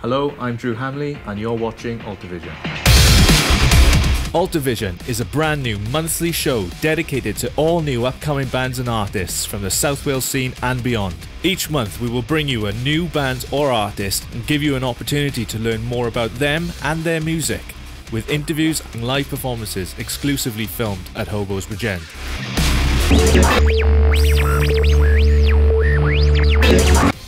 Hello, I'm Drew Hamley and you're watching Altervision. Altervision is a brand new monthly show dedicated to all new upcoming bands and artists from the South Wales scene and beyond. Each month we will bring you a new band or artist and give you an opportunity to learn more about them and their music, with interviews and live performances exclusively filmed at Hobos Bridgend.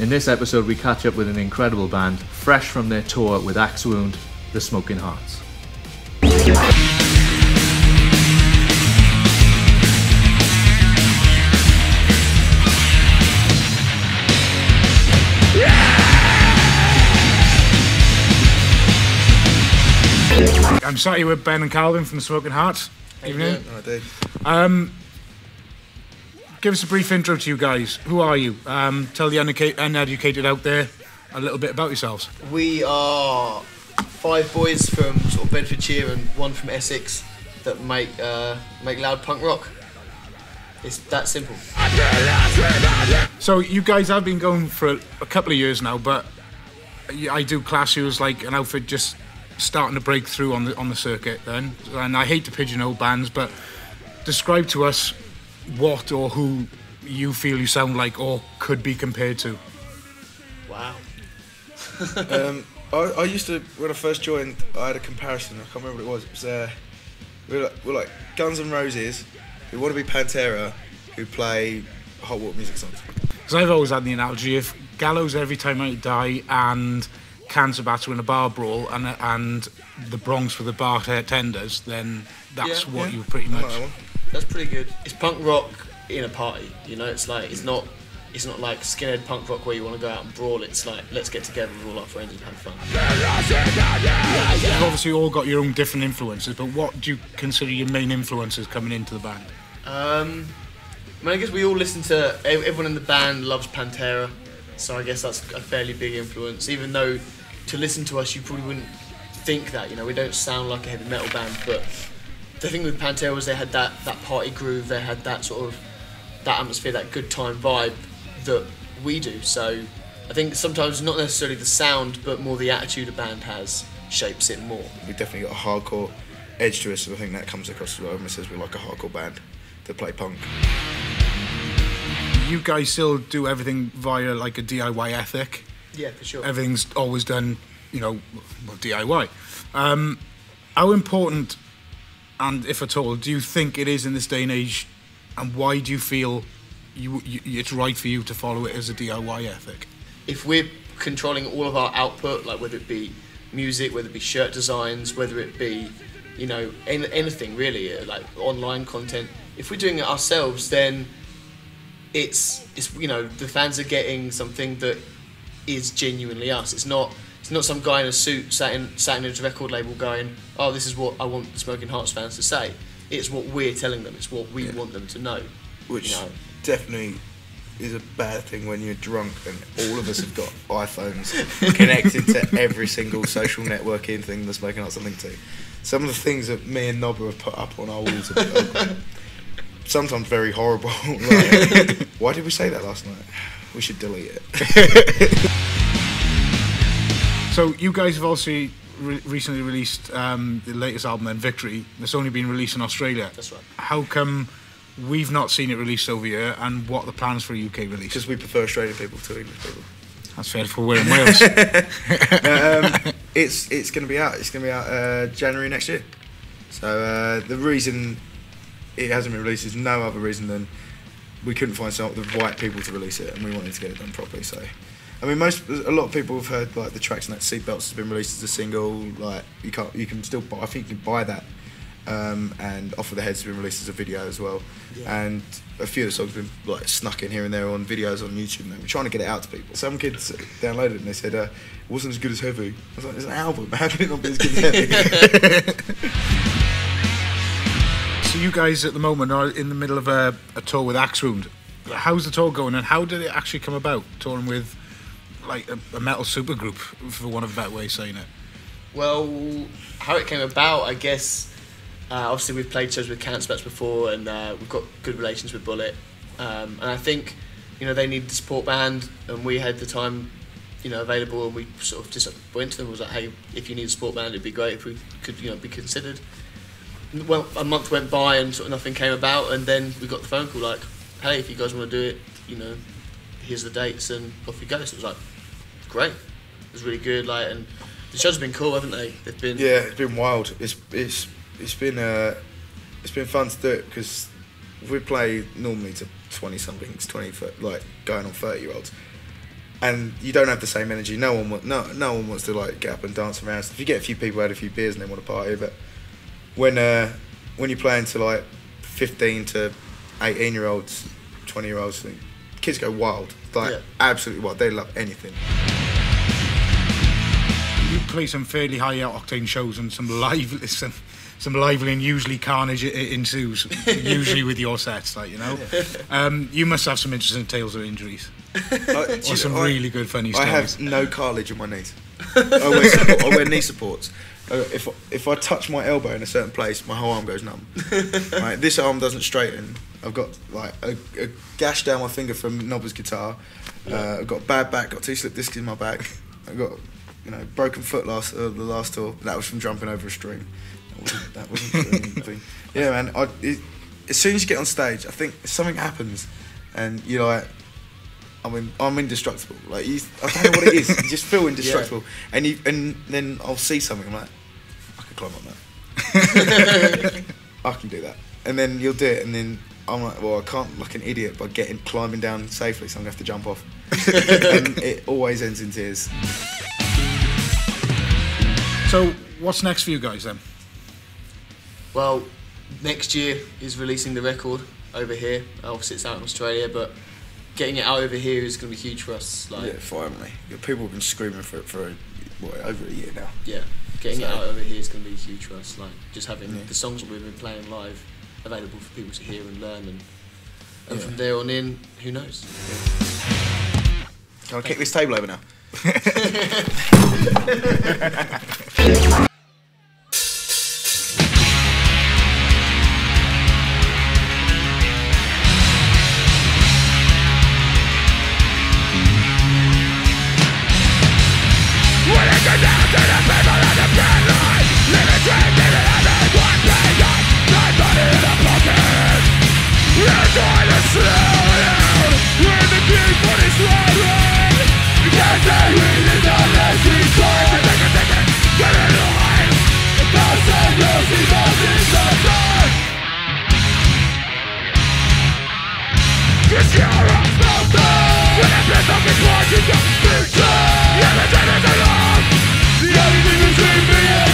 In this episode we catch up with an incredible band, fresh from their tour with Axewound, the Smoking Hearts. I'm sat here with Ben and Calvin from the Smoking Hearts. Evening. Give us a brief intro to you guys. Who are you? Tell the uneducated out there a little bit about yourselves. We are 5 boys from sort of Bedfordshire and 1 from Essex that make loud punk rock. It's that simple. So you guys have been going for a couple of years now, but I do class you as like an outfit just starting to break through on the circuit then. And I hate to pigeonhole bands, but describe to us what or who you feel you sound like or could be compared to. Wow. I used to, when I first joined, I had a comparison. I can't remember what it was. It was we're like Guns N' Roses, who want to be Pantera, who play hot water music songs. Because I've always had the analogy, if Gallows Every Time I Die and Cancer Batter in a bar brawl and the Bronx for the bartenders, then that's what you pretty much. That's pretty good. It's punk rock in a party, you know. It's like it's not like skinhead punk rock where you want to go out and brawl. It's like let's get together with all our friends and have fun. You've obviously all got your own different influences, but what do you consider your main influences coming into the band? I mean, I guess we all listen to. Everyone in the band loves Pantera, so I guess that's a fairly big influence. Even though to listen to us, you probably wouldn't think that. You know, we don't sound like a heavy metal band, but the thing with Pantera was they had that party groove, they had that sort of that atmosphere, that good time vibe that we do. So I think sometimes not necessarily the sound, but more the attitude a band has shapes it more. We definitely got a hardcore edge to us, and I think that comes across as well. Everyone says we're like a hardcore band that play punk. You guys still do everything via like a DIY ethic? Yeah, for sure. Everything's always done, you know, DIY. How important, and if at all, do you think it is in this day and age, and why do you feel it's right for you to follow it as a DIY ethic? If we're controlling all of our output, like whether it be music, whether it be shirt designs, whether it be, you know, anything really, like online content, if we're doing it ourselves, then it's you know, the fans are getting something that is genuinely us. It's not some guy in a suit sat in a record label going, oh, this is what I want the Smoking Hearts fans to say. It's what we're telling them. It's what we want them to know. Which, you know, definitely is a bad thing when you're drunk and all of us have got iPhones connected to every single social networking thing the Smoking Hearts are linked to. Some of the things that me and Nobber have put up on our walls are sometimes very horrible. Like, why did we say that last night? We should delete it. So you guys have also recently released the latest album, then Victory. It's only been released in Australia. That's right. How come we've not seen it released over here, and what are the plans for a UK release? Because we prefer Australian people to English people. That's fair, for we're in Wales. It's going to be out. It's going to be out January next year. So the reason it hasn't been released is no other reason than we couldn't find the right people to release it, and we wanted to get it done properly. So, I mean, a lot of people have heard like the tracks and that Seatbelts has been released as a single. Like you can still buy. I think you can buy that. And Off of the Head's been released as a video as well. Yeah. And a few of the songs have been like snuck in here and there on videos on YouTube. And we're trying to get it out to people. Some kids downloaded it and they said it wasn't as good as Heavy. I was like, it's an album. How can it not be as good as Heavy? So you guys at the moment are in the middle of a tour with Axewound. How's the tour going, and how did it actually come about, touring with like a metal supergroup, for one of a better way of saying it? Well, how it came about, I guess, obviously we've played shows with Cancer Bats before, and we've got good relations with Bullet, and I think you know, they needed a support band, and we had the time, you know, available, and we sort of just went to them and was like, hey, if you need a support band, it'd be great if we could, you know, be considered. Well, a month went by and sort of nothing came about, and then we got the phone call like, hey, if you guys want to do it, you know, here's the dates, and off you go. So it was like, great. It was really good, like, and the shows have been cool, haven't they? They've been. Yeah, it's been wild. It's been fun to do it, because we play normally to 20-somethings, like going on 30-year-olds, and you don't have the same energy. No one wants to like get up and dance around. If you get a few people who had a few beers and they want to party, but when you're playing to like 15 to 18-year-olds, 20-year-olds, kids go wild, like absolutely wild. They love anything. You play some fairly high octane shows and some lively and usually carnage ensues, usually with your sets, like, you know. You must have some interesting tales of injuries. Or some really good funny stories. I have no cartilage in my knees. I wear knee supports. If I touch my elbow in a certain place, my whole arm goes numb. Right, this arm doesn't straighten. I've got like a gash down my finger from Nobber's guitar. I've got bad back. Got 2 slip discs in my back. I've got, you know, broken foot the last tour. That was from jumping over a string. That wasn't anything. Yeah, man. As soon as you get on stage, I think something happens, and you're like, I'm indestructible. Like, I don't know what it is. You just feel indestructible, and then I'll see something. I'm like, I can climb on that. I can do that, and then you'll do it, and then I'm like, well, I can't, like an idiot, by climbing down safely, so I'm gonna have to jump off, and it always ends in tears. So, what's next for you guys then? Well, next year is releasing the record over here. Obviously, it's out in Australia, but getting it out over here is going to be huge for us. Like, yeah, finally. People have been screaming for it for over a year now. Yeah, getting it out over here is going to be huge for us. Like, just having the songs that we've been playing live available for people to hear and learn, and from there on in, who knows? Yeah. Can I kick this table over now? The only thing between me and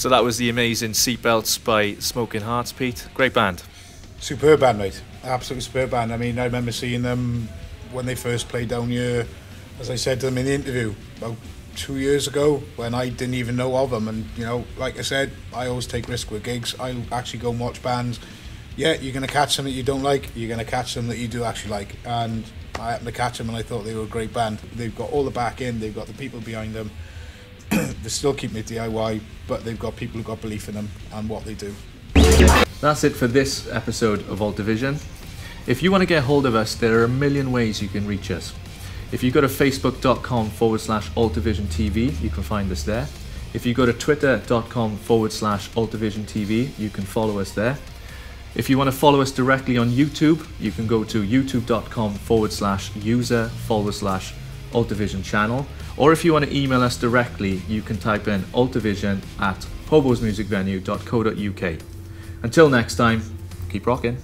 So that was the amazing Seatbelts by Smoking Hearts, Pete. Great band. Superb band, mate. Absolutely superb band. I mean, I remember seeing them when they first played down here, as I said to them in the interview, about 2 years ago, when I didn't even know of them. And, you know, like I said, I always take risk with gigs. I'll actually go and watch bands. Yeah, you're going to catch some that you don't like. You're going to catch some that you do actually like. And I happened to catch them, and I thought they were a great band. They've got all the back in. They've got the people behind them. They're still keeping it DIY, but they've got people who've got belief in them and what they do. That's it for this episode of Altervision. If you want to get hold of us, there are a million ways you can reach us. If you go to facebook.com/Altervision TV, you can find us there. If you go to twitter.com/Altervision TV, you can follow us there. If you want to follow us directly on YouTube, you can go to youtube.com/user/Altervision channel. Or if you want to email us directly, you can type in altervision@hobosmusicvenue.co.uk. Until next time, keep rocking.